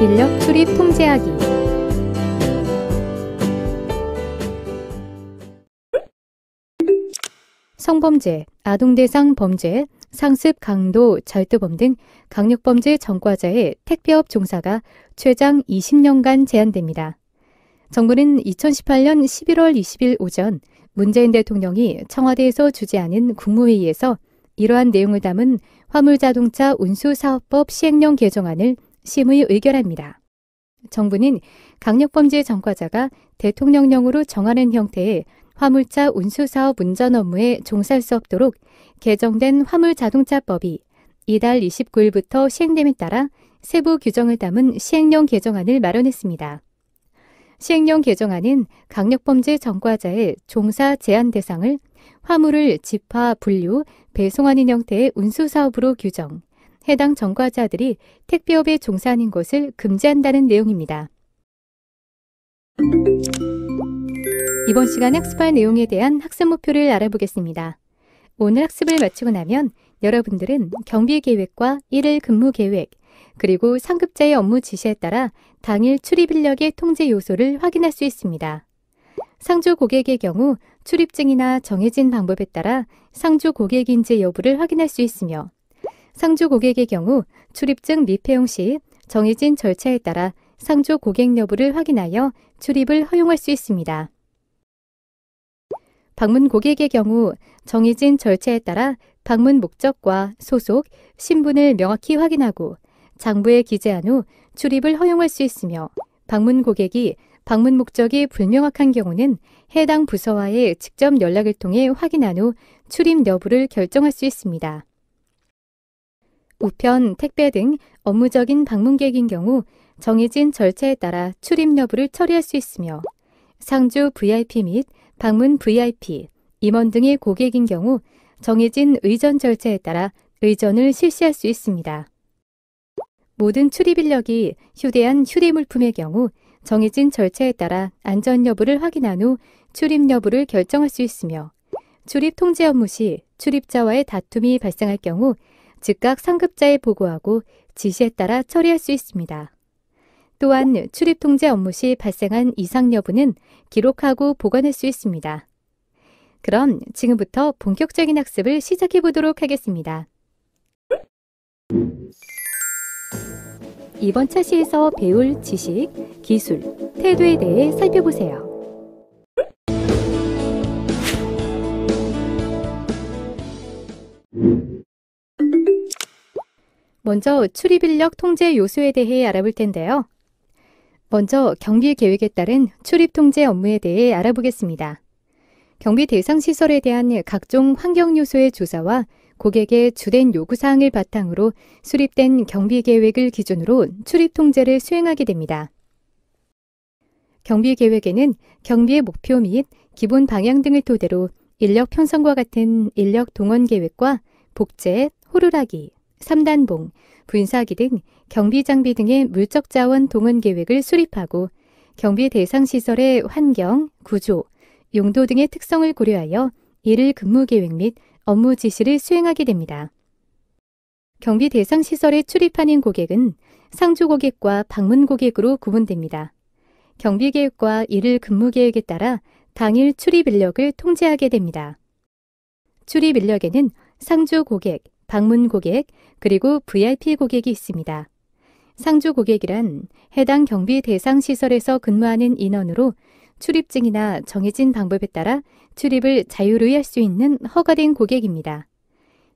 인력 출입 통제하기. 성범죄, 아동대상 범죄, 상습, 강도, 절도범 등 강력범죄 전과자의 택배업 종사가 최장 20년간 제한됩니다. 정부는 2018년 11월 20일 오전 문재인 대통령이 청와대에서 주재하는 국무회의에서 이러한 내용을 담은 화물자동차 운수사업법 시행령 개정안을 심의 의결합니다. 정부는 강력범죄 전과자가 대통령령으로 정하는 형태의 화물차 운수사업 운전 업무에 종사할 수 없도록 개정된 화물자동차법이 이달 29일부터 시행됨에 따라 세부 규정을 담은 시행령 개정안을 마련했습니다. 시행령 개정안은 강력범죄 전과자의 종사 제한 대상을 화물을 집화, 분류, 배송하는 형태의 운수사업으로 규정, 해당 전과자들이 택배업에 종사하는 것을 금지한다는 내용입니다. 이번 시간 학습할 내용에 대한 학습 목표를 알아보겠습니다. 오늘 학습을 마치고 나면 여러분들은 경비 계획과 1일 근무 계획, 그리고 상급자의 업무 지시에 따라 당일 출입 인력의 통제 요소를 확인할 수 있습니다. 상주 고객의 경우 출입증이나 정해진 방법에 따라 상주 고객인지 여부를 확인할 수 있으며, 상주 고객의 경우 출입증 미폐용 시 정해진 절차에 따라 상주 고객 여부를 확인하여 출입을 허용할 수 있습니다. 방문 고객의 경우 정해진 절차에 따라 방문 목적과 소속, 신분을 명확히 확인하고 장부에 기재한 후 출입을 허용할 수 있으며, 방문 고객이 방문 목적이 불명확한 경우는 해당 부서와의 직접 연락을 통해 확인한 후 출입 여부를 결정할 수 있습니다. 우편, 택배 등 업무적인 방문객인 경우 정해진 절차에 따라 출입 여부를 처리할 수 있으며, 상주 VIP 및 방문 VIP, 임원 등의 고객인 경우 정해진 의전 절차에 따라 의전을 실시할 수 있습니다. 모든 출입 인력이 휴대한 휴대물품의 경우 정해진 절차에 따라 안전 여부를 확인한 후 출입 여부를 결정할 수 있으며, 출입 통제 업무 시 출입자와의 다툼이 발생할 경우 즉각 상급자에 보고하고 지시에 따라 처리할 수 있습니다. 또한 출입 통제 업무 시 발생한 이상 여부는 기록하고 보관할 수 있습니다. 그럼 지금부터 본격적인 학습을 시작해 보도록 하겠습니다. 이번 차시에서 배울 지식, 기술, 태도에 대해 살펴보세요. 먼저 출입 인력 통제 요소에 대해 알아볼 텐데요. 먼저 경비 계획에 따른 출입 통제 업무에 대해 알아보겠습니다. 경비 대상 시설에 대한 각종 환경 요소의 조사와 고객의 주된 요구사항을 바탕으로 수립된 경비 계획을 기준으로 출입 통제를 수행하게 됩니다. 경비 계획에는 경비의 목표 및 기본 방향 등을 토대로 인력 편성과 같은 인력 동원 계획과 복제, 호루라기, 3단봉, 분사기 등 경비 장비 등의 물적 자원 동원 계획을 수립하고 경비 대상 시설의 환경, 구조, 용도 등의 특성을 고려하여 일일 근무 계획 및 업무 지시를 수행하게 됩니다. 경비 대상 시설에 출입하는 고객은 상주 고객과 방문 고객으로 구분됩니다. 경비 계획과 일일 근무 계획에 따라 당일 출입 인력을 통제하게 됩니다. 출입 인력에는 상주 고객, 방문 고객, 그리고 VIP 고객이 있습니다. 상주 고객이란 해당 경비 대상 시설에서 근무하는 인원으로 출입증이나 정해진 방법에 따라 출입을 자유로이 할 수 있는 허가된 고객입니다.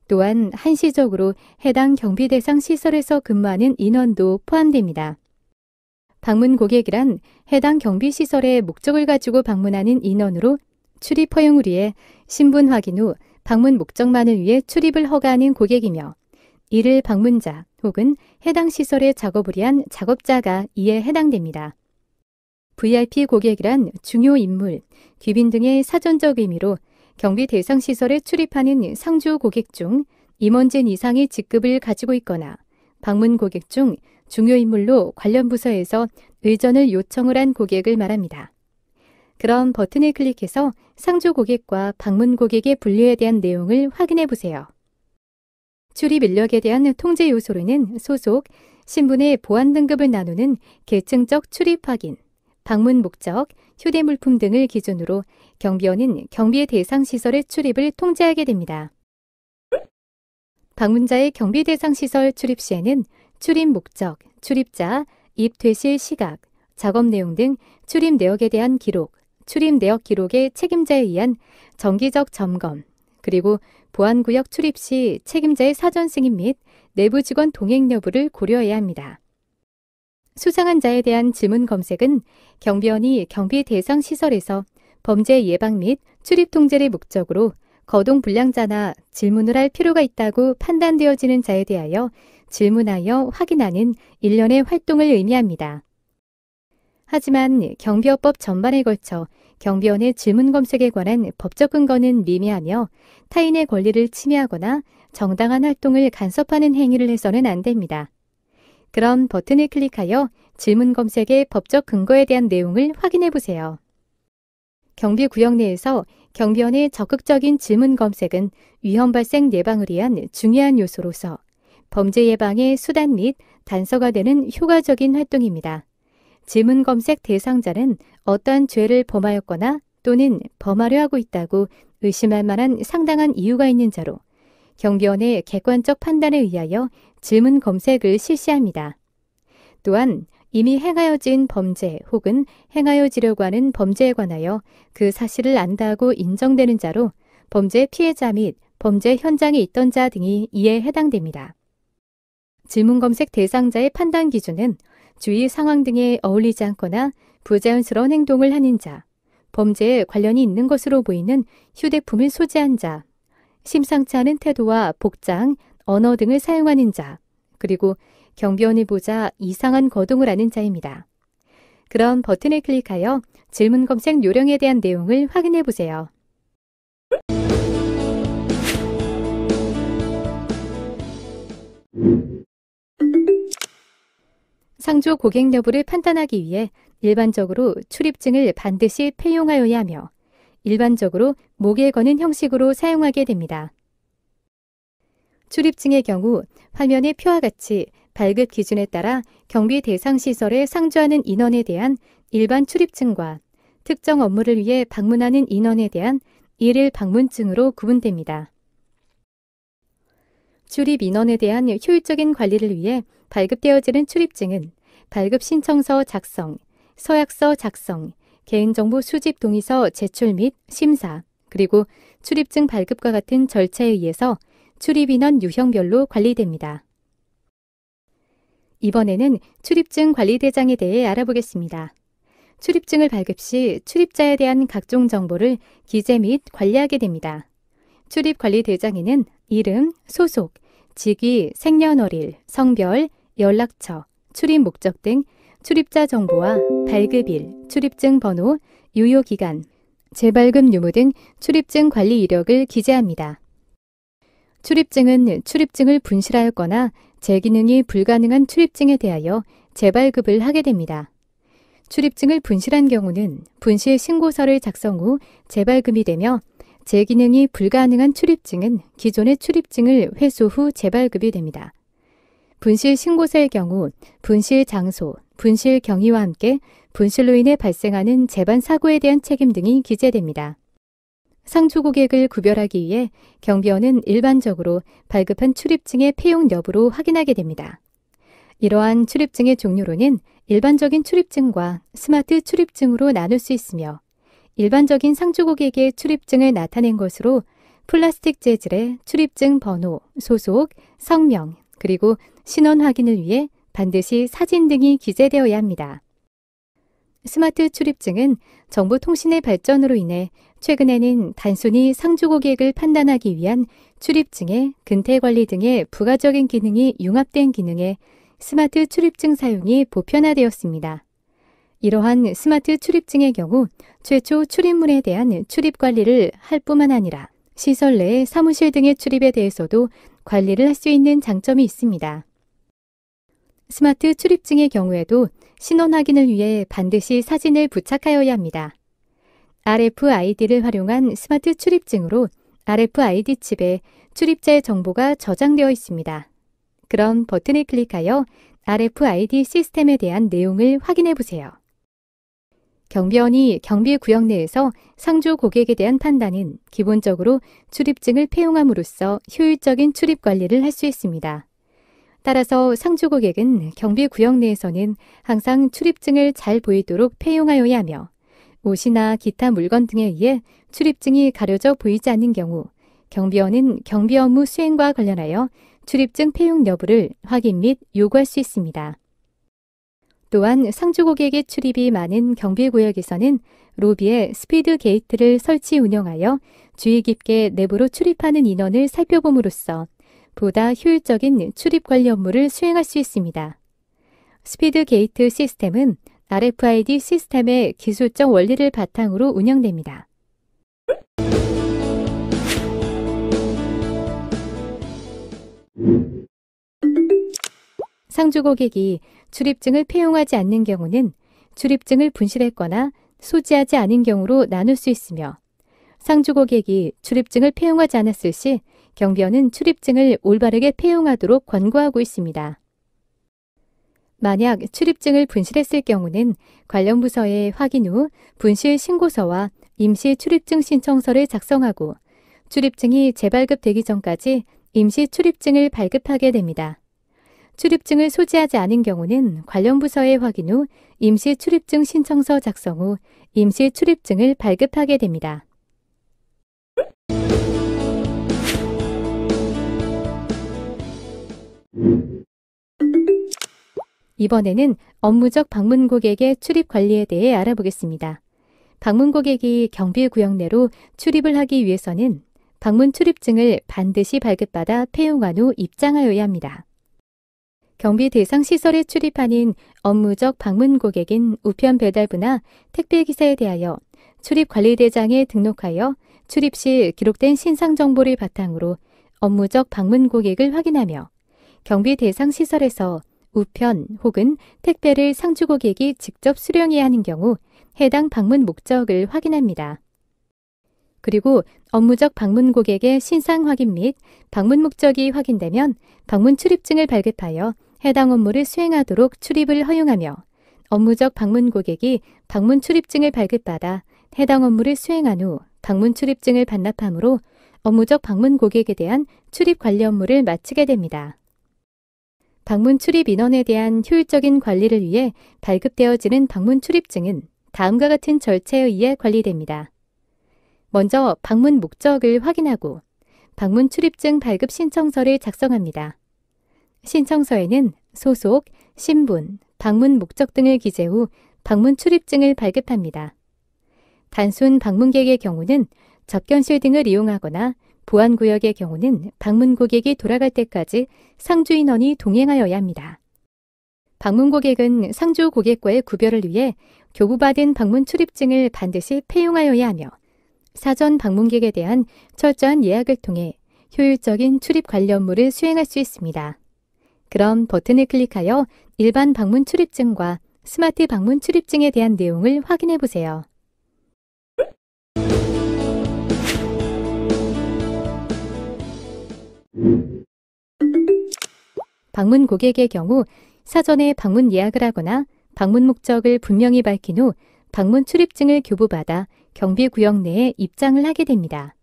또한 한시적으로 해당 경비 대상 시설에서 근무하는 인원도 포함됩니다. 방문 고객이란 해당 경비 시설의 목적을 가지고 방문하는 인원으로 출입 허용을 위해 신분 확인 후 방문 목적만을 위해 출입을 허가하는 고객이며, 이를 방문자 혹은 해당 시설에 작업을 위한 작업자가 이에 해당됩니다. VIP 고객이란 중요 인물, 귀빈 등의 사전적 의미로 경비 대상 시설에 출입하는 상주 고객 중 임원진 이상의 직급을 가지고 있거나 방문 고객 중 중요 인물로 관련 부서에서 의전을 요청을 한 고객을 말합니다. 그럼 버튼을 클릭해서 상주 고객과 방문 고객의 분류에 대한 내용을 확인해 보세요. 출입 인력에 대한 통제 요소로는 소속, 신분의 보안 등급을 나누는 계층적 출입 확인, 방문 목적, 휴대물품 등을 기준으로 경비원은 경비 대상 시설의 출입을 통제하게 됩니다. 방문자의 경비 대상 시설 출입 시에는 출입 목적, 출입자, 입퇴실 시각, 작업 내용 등 출입 내역에 대한 기록, 출입 내역 기록의 책임자에 의한 정기적 점검, 그리고 보안구역 출입 시 책임자의 사전 승인 및 내부 직원 동행 여부를 고려해야 합니다. 수상한 자에 대한 지문 검색은 경비원이 경비 대상 시설에서 범죄 예방 및 출입 통제를 목적으로 거동 불량자나 질문을 할 필요가 있다고 판단되어지는 자에 대하여 질문하여 확인하는 일련의 활동을 의미합니다. 하지만 경비업법 전반에 걸쳐 경비원의 질문 검색에 관한 법적 근거는 미미하며 타인의 권리를 침해하거나 정당한 활동을 간섭하는 행위를 해서는 안 됩니다. 그럼 버튼을 클릭하여 질문 검색의 법적 근거에 대한 내용을 확인해 보세요. 경비구역 내에서 경비원의 적극적인 질문 검색은 위험 발생 예방을 위한 중요한 요소로서 범죄 예방의 수단 및 단서가 되는 효과적인 활동입니다. 질문 검색 대상자는 어떠한 죄를 범하였거나 또는 범하려 하고 있다고 의심할 만한 상당한 이유가 있는 자로 경비원의 객관적 판단에 의하여 질문 검색을 실시합니다. 또한 이미 행하여진 범죄 혹은 행하여지려고 하는 범죄에 관하여 그 사실을 안다고 인정되는 자로 범죄 피해자 및 범죄 현장에 있던 자 등이 이에 해당됩니다. 질문 검색 대상자의 판단 기준은 주의 상황 등에 어울리지 않거나 부자연스러운 행동을 하는 자, 범죄에 관련이 있는 것으로 보이는 휴대폰을 소지한 자, 심상치 않은 태도와 복장, 언어 등을 사용하는 자, 그리고 경비원을 보자 이상한 거동을 하는 자입니다. 그럼 버튼을 클릭하여 질문 검색 요령에 대한 내용을 확인해 보세요. 상조 고객 여부를 판단하기 위해 일반적으로 출입증을 반드시 폐용하여야 하며 일반적으로 목에 거는 형식으로 사용하게 됩니다. 출입증의 경우 화면의 표와 같이 발급 기준에 따라 경비 대상 시설에 상주하는 인원에 대한 일반 출입증과 특정 업무를 위해 방문하는 인원에 대한 일일 방문증으로 구분됩니다. 출입 인원에 대한 효율적인 관리를 위해 발급되어지는 출입증은 발급 신청서 작성, 서약서 작성, 개인정보 수집 동의서 제출 및 심사, 그리고 출입증 발급과 같은 절차에 의해서 출입인원 유형별로 관리됩니다. 이번에는 출입증 관리대장에 대해 알아보겠습니다. 출입증을 발급 시 출입자에 대한 각종 정보를 기재 및 관리하게 됩니다. 출입관리대장에는 이름, 소속, 직위, 생년월일, 성별, 연락처, 출입 목적 등 출입자 정보와 발급일, 출입증 번호, 유효기간, 재발급 유무 등 출입증 관리 이력을 기재합니다. 출입증은 출입증을 분실하였거나 재기능이 불가능한 출입증에 대하여 재발급을 하게 됩니다. 출입증을 분실한 경우는 분실 신고서를 작성 후 재발급이 되며 재기능이 불가능한 출입증은 기존의 출입증을 회수 후 재발급이 됩니다. 분실 신고서의 경우 분실 장소, 분실 경위와 함께 분실로 인해 발생하는 재반 사고에 대한 책임 등이 기재됩니다. 상주 고객을 구별하기 위해 경비원은 일반적으로 발급한 출입증의 폐용 여부로 확인하게 됩니다. 이러한 출입증의 종류로는 일반적인 출입증과 스마트 출입증으로 나눌 수 있으며 일반적인 상주 고객의 출입증을 나타낸 것으로 플라스틱 재질의 출입증 번호, 소속, 성명, 그리고 신원 확인을 위해 반드시 사진 등이 기재되어야 합니다. 스마트 출입증은 정보통신의 발전으로 인해 최근에는 단순히 상주 고객을 판단하기 위한 출입증의 근태관리 등의 부가적인 기능이 융합된 기능에 스마트 출입증 사용이 보편화되었습니다. 이러한 스마트 출입증의 경우 최초 출입문에 대한 출입 관리를 할 뿐만 아니라 시설 내 사무실 등의 출입에 대해서도 관리를 할 수 있는 장점이 있습니다. 스마트 출입증의 경우에도 신원 확인을 위해 반드시 사진을 부착하여야 합니다. RFID를 활용한 스마트 출입증으로 RFID 칩에 출입자의 정보가 저장되어 있습니다. 그럼 버튼을 클릭하여 RFID 시스템에 대한 내용을 확인해 보세요. 경비원이 경비구역 내에서 상주 고객에 대한 판단은 기본적으로 출입증을 폐용함으로써 효율적인 출입 관리를 할 수 있습니다. 따라서 상주 고객은 경비구역 내에서는 항상 출입증을 잘 보이도록 폐용하여야 하며 옷이나 기타 물건 등에 의해 출입증이 가려져 보이지 않는 경우 경비원은 경비 업무 수행과 관련하여 출입증 폐용 여부를 확인 및 요구할 수 있습니다. 또한 상주 고객의 출입이 많은 경비구역에서는 로비에 스피드 게이트를 설치 운영하여 주의 깊게 내부로 출입하는 인원을 살펴봄으로써 보다 효율적인 출입 관리 업무를 수행할 수 있습니다. 스피드 게이트 시스템은 RFID 시스템의 기술적 원리를 바탕으로 운영됩니다. 상주 고객이 출입증을 폐용하지 않는 경우는 출입증을 분실했거나 소지하지 않은 경우로 나눌 수 있으며 상주 고객이 출입증을 폐용하지 않았을 시 경비원은 출입증을 올바르게 폐용하도록 권고하고 있습니다. 만약 출입증을 분실했을 경우는 관련 부서에 확인 후 분실 신고서와 임시 출입증 신청서를 작성하고 출입증이 재발급되기 전까지 임시 출입증을 발급하게 됩니다. 출입증을 소지하지 않은 경우는 관련 부서에 확인 후 임시 출입증 신청서 작성 후 임시 출입증을 발급하게 됩니다. 이번에는 업무적 방문 고객의 출입 관리에 대해 알아보겠습니다. 방문 고객이 경비구역 내로 출입을 하기 위해서는 방문 출입증을 반드시 발급받아 폐용한 후 입장하여야 합니다. 경비 대상 시설에 출입하는 업무적 방문 고객인 우편 배달부나 택배기사에 대하여 출입관리대장에 등록하여 출입 시 기록된 신상 정보를 바탕으로 업무적 방문 고객을 확인하며 경비 대상 시설에서 우편 혹은 택배를 상주 고객이 직접 수령해야 하는 경우 해당 방문 목적을 확인합니다. 그리고 업무적 방문 고객의 신상 확인 및 방문 목적이 확인되면 방문 출입증을 발급하여 해당 업무를 수행하도록 출입을 허용하며 업무적 방문 고객이 방문 출입증을 발급받아 해당 업무를 수행한 후 방문 출입증을 반납하므로 업무적 방문 고객에 대한 출입 관리 업무를 마치게 됩니다. 방문 출입 인원에 대한 효율적인 관리를 위해 발급되어지는 방문 출입증은 다음과 같은 절차에 의해 관리됩니다. 먼저 방문 목적을 확인하고 방문 출입증 발급 신청서를 작성합니다. 신청서에는 소속, 신분, 방문 목적 등을 기재 후 방문 출입증을 발급합니다. 단순 방문객의 경우는 접견실 등을 이용하거나 보안구역의 경우는 방문 고객이 돌아갈 때까지 상주 인원이 동행하여야 합니다. 방문 고객은 상주 고객과의 구별을 위해 교부받은 방문 출입증을 반드시 폐용하여야 하며 사전 방문객에 대한 철저한 예약을 통해 효율적인 출입 관리 업무를 수행할 수 있습니다. 그럼 버튼을 클릭하여 일반 방문 출입증과 스마트 방문 출입증에 대한 내용을 확인해 보세요. 방문 고객의 경우 사전에 방문 예약을 하거나 방문 목적을 분명히 밝힌 후 방문 출입증을 교부받아 경비구역 내에 입장을 하게 됩니다.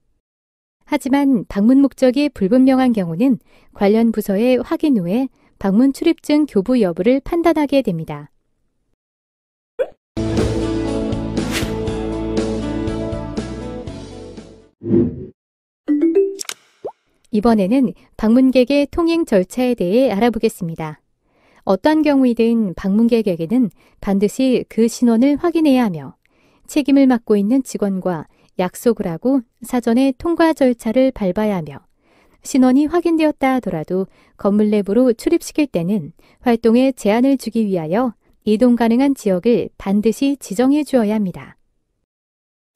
하지만 방문 목적이 불분명한 경우는 관련 부서에 확인 후에 방문 출입증 교부 여부를 판단하게 됩니다. 이번에는 방문객의 통행 절차에 대해 알아보겠습니다. 어떠한 경우이든 방문객에게는 반드시 그 신원을 확인해야 하며 책임을 맡고 있는 직원과 약속을 하고 사전에 통과 절차를 밟아야 하며 신원이 확인되었다 하더라도 건물 내부로 출입시킬 때는 활동에 제한을 주기 위하여 이동 가능한 지역을 반드시 지정해 주어야 합니다.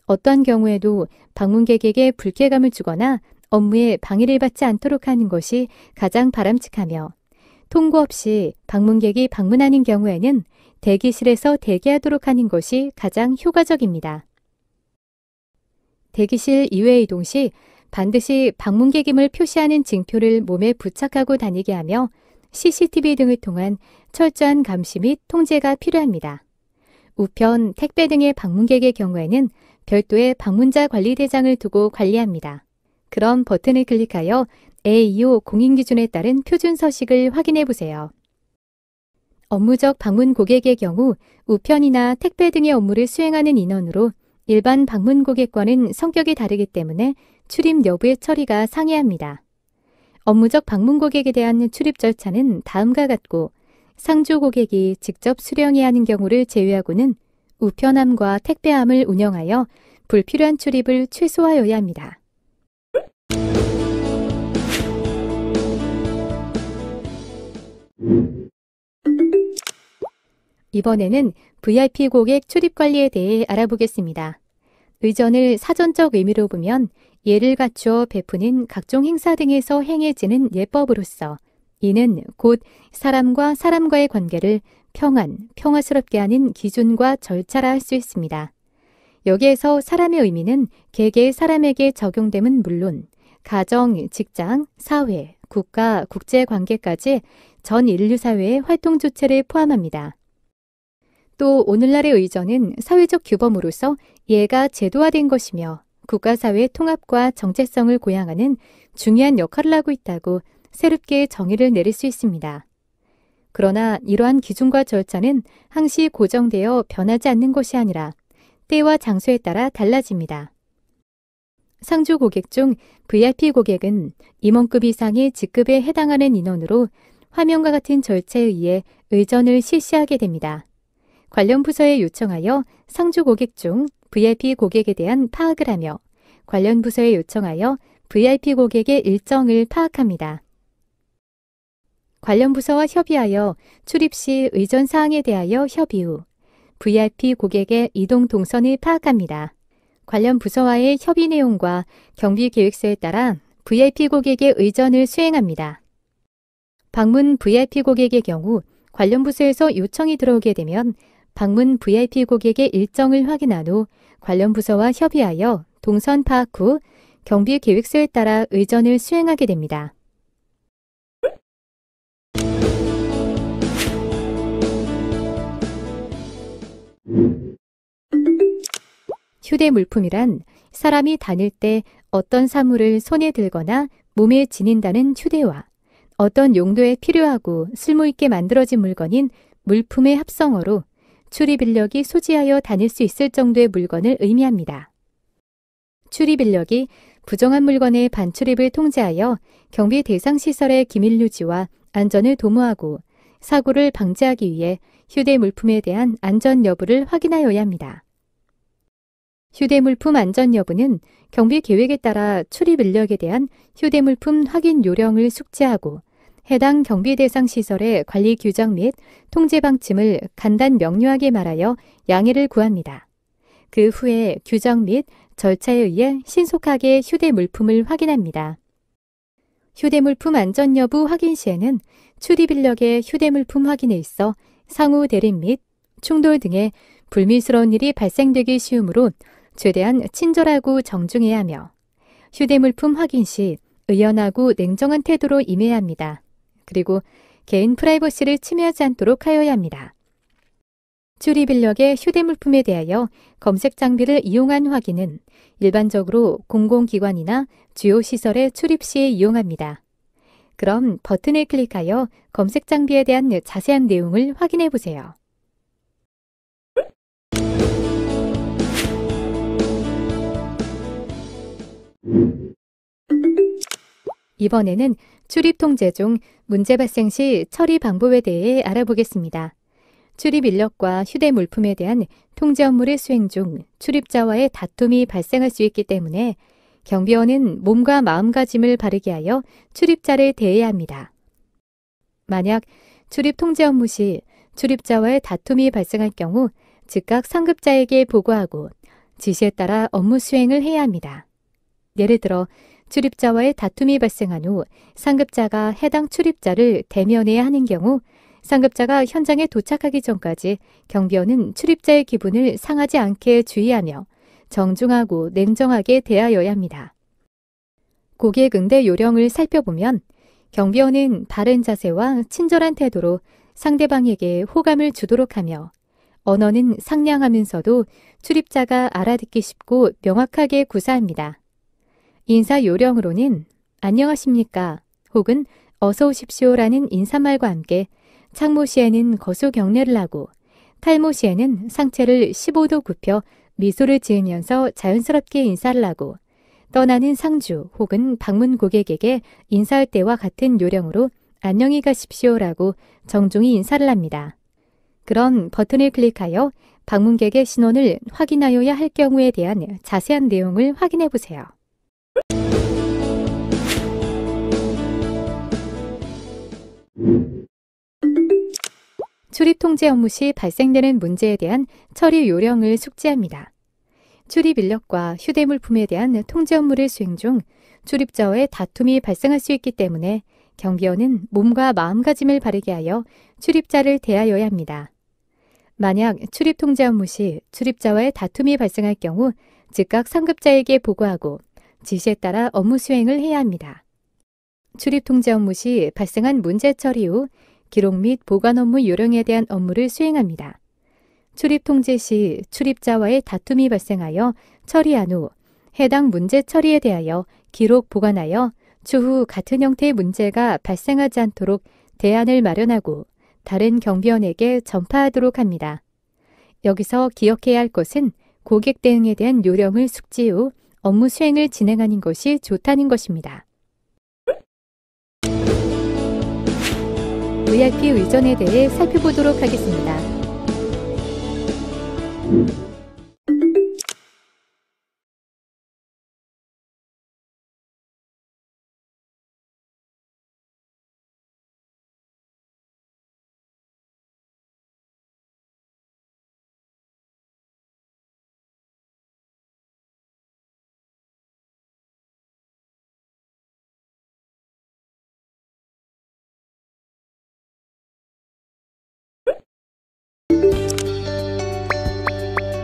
어떠한 경우에도 방문객에게 불쾌감을 주거나 업무에 방해를 받지 않도록 하는 것이 가장 바람직하며 통고 없이 방문객이 방문하는 경우에는 대기실에서 대기하도록 하는 것이 가장 효과적입니다. 대기실 이외 이동 시 반드시 방문객임을 표시하는 징표를 몸에 부착하고 다니게 하며 CCTV 등을 통한 철저한 감시 및 통제가 필요합니다. 우편, 택배 등의 방문객의 경우에는 별도의 방문자 관리대장을 두고 관리합니다. 그럼 버튼을 클릭하여 AEO 공인기준에 따른 표준 서식을 확인해 보세요. 업무적 방문 고객의 경우 우편이나 택배 등의 업무를 수행하는 인원으로 일반 방문 고객과는 성격이 다르기 때문에 출입 여부의 처리가 상이합니다. 업무적 방문 고객에 대한 출입 절차는 다음과 같고 상주 고객이 직접 수령해야 하는 경우를 제외하고는 우편함과 택배함을 운영하여 불필요한 출입을 최소화해야 합니다. 이번에는 VIP 고객 출입 관리에 대해 알아보겠습니다. 의전을 사전적 의미로 보면 예를 갖추어 베푸는 각종 행사 등에서 행해지는 예법으로서 이는 곧 사람과 사람과의 관계를 평화스럽게 하는 기준과 절차라 할 수 있습니다. 여기에서 사람의 의미는 개개 사람에게 적용됨은 물론 가정, 직장, 사회, 국가, 국제관계까지 전 인류 사회의 활동 주체를 포함합니다. 또 오늘날의 의전은 사회적 규범으로서 예가 제도화된 것이며 국가사회의 통합과 정체성을 고양하는 중요한 역할을 하고 있다고 새롭게 정의를 내릴 수 있습니다. 그러나 이러한 기준과 절차는 항시 고정되어 변하지 않는 것이 아니라 때와 장소에 따라 달라집니다. 상주 고객 중 VIP 고객은 임원급 이상의 직급에 해당하는 인원으로 화면과 같은 절차에 의해 의전을 실시하게 됩니다. 관련 부서에 요청하여 상주 고객 중 VIP 고객에 대한 파악을 하며 관련 부서에 요청하여 VIP 고객의 일정을 파악합니다. 관련 부서와 협의하여 출입 시 의전 사항에 대하여 협의 후 VIP 고객의 이동 동선을 파악합니다. 관련 부서와의 협의 내용과 경비 계획서에 따라 VIP 고객의 의전을 수행합니다. 방문 VIP 고객의 경우 관련 부서에서 요청이 들어오게 되면 방문 VIP 고객의 일정을 확인한 후 관련 부서와 협의하여 동선 파악 후 경비 계획서에 따라 의전을 수행하게 됩니다. 휴대 물품이란 사람이 다닐 때 어떤 사물을 손에 들거나 몸에 지닌다는 휴대와 어떤 용도에 필요하고 쓸모있게 만들어진 물건인 물품의 합성어로 출입 인력이 소지하여 다닐 수 있을 정도의 물건을 의미합니다. 출입 인력이 부정한 물건의 반출입을 통제하여 경비 대상 시설의 기밀 유지와 안전을 도모하고 사고를 방지하기 위해 휴대 물품에 대한 안전 여부를 확인하여야 합니다. 휴대 물품 안전 여부는 경비 계획에 따라 출입 인력에 대한 휴대 물품 확인 요령을 숙지하고 해당 경비 대상 시설의 관리 규정 및 통제 방침을 간단 명료하게 말하여 양해를 구합니다. 그 후에 규정 및 절차에 의해 신속하게 휴대 물품을 확인합니다. 휴대 물품 안전 여부 확인 시에는 출입 인력의 휴대 물품 확인에 있어 상호 대립 및 충돌 등의 불미스러운 일이 발생되기 쉬우므로 최대한 친절하고 정중해야 하며 휴대 물품 확인 시 의연하고 냉정한 태도로 임해야 합니다. 그리고 개인 프라이버시를 침해하지 않도록 하여야 합니다. 출입 인력의 휴대 물품에 대하여 검색 장비를 이용한 확인은 일반적으로 공공기관이나 주요 시설의 출입 시에 이용합니다. 그럼 버튼을 클릭하여 검색 장비에 대한 자세한 내용을 확인해 보세요. 이번에는 출입 통제 중 문제 발생 시 처리 방법에 대해 알아보겠습니다. 출입 인력과 휴대 물품에 대한 통제 업무를 수행 중 출입자와의 다툼이 발생할 수 있기 때문에 경비원은 몸과 마음가짐을 바르게 하여 출입자를 대해야 합니다. 만약 출입 통제 업무 시 출입자와의 다툼이 발생할 경우 즉각 상급자에게 보고하고 지시에 따라 업무 수행을 해야 합니다. 예를 들어 출입자와의 다툼이 발생한 후 상급자가 해당 출입자를 대면해야 하는 경우 상급자가 현장에 도착하기 전까지 경비원은 출입자의 기분을 상하지 않게 주의하며 정중하고 냉정하게 대하여야 합니다. 고객 응대 요령을 살펴보면 경비원은 바른 자세와 친절한 태도로 상대방에게 호감을 주도록 하며 언어는 상냥하면서도 출입자가 알아듣기 쉽고 명확하게 구사합니다. 인사 요령으로는 안녕하십니까 혹은 어서 오십시오라는 인사말과 함께 창모 시에는 거수 경례를 하고 탈모 시에는 상체를 15도 굽혀 미소를 지으면서 자연스럽게 인사를 하고 떠나는 상주 혹은 방문 고객에게 인사할 때와 같은 요령으로 안녕히 가십시오라고 정중히 인사를 합니다. 그런 버튼을 클릭하여 방문객의 신원을 확인하여야 할 경우에 대한 자세한 내용을 확인해 보세요. 출입 통제 업무 시 발생되는 문제에 대한 처리 요령을 숙지합니다. 출입 인력과 휴대물품에 대한 통제 업무를 수행 중 출입자와의 다툼이 발생할 수 있기 때문에 경비원은 몸과 마음가짐을 바르게 하여 출입자를 대하여야 합니다. 만약 출입 통제 업무 시 출입자와의 다툼이 발생할 경우 즉각 상급자에게 보고하고 지시에 따라 업무 수행을 해야 합니다. 출입 통제 업무 시 발생한 문제 처리 후 기록 및 보관 업무 요령에 대한 업무를 수행합니다. 출입 통제 시 출입자와의 다툼이 발생하여 처리한 후 해당 문제 처리에 대하여 기록 보관하여 추후 같은 형태의 문제가 발생하지 않도록 대안을 마련하고 다른 경비원에게 전파하도록 합니다. 여기서 기억해야 할 것은 고객 대응에 대한 요령을 숙지 후 업무 수행을 진행하는 것이 좋다는 것입니다. VIP 의전에 대해 살펴보도록 하겠습니다.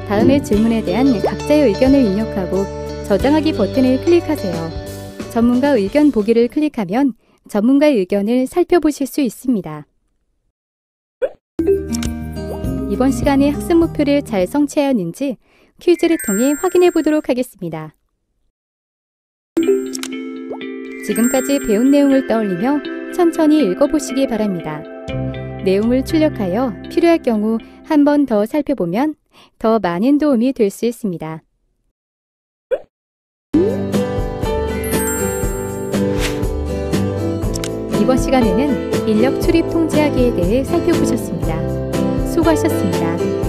다음의 질문에 대한 각자의 의견을 입력하고 저장하기 버튼을 클릭하세요. 전문가 의견 보기를 클릭하면 전문가의 의견을 살펴보실 수 있습니다. 이번 시간에 학습 목표를 잘 성취하였는지 퀴즈를 통해 확인해 보도록 하겠습니다. 지금까지 배운 내용을 떠올리며 천천히 읽어보시기 바랍니다. 내용을 출력하여 필요할 경우 한 번 더 살펴보면 더 많은 도움이 될 수 있습니다. 이번 시간에는 인력 출입 통제하기에 대해 살펴보셨습니다. 수고하셨습니다.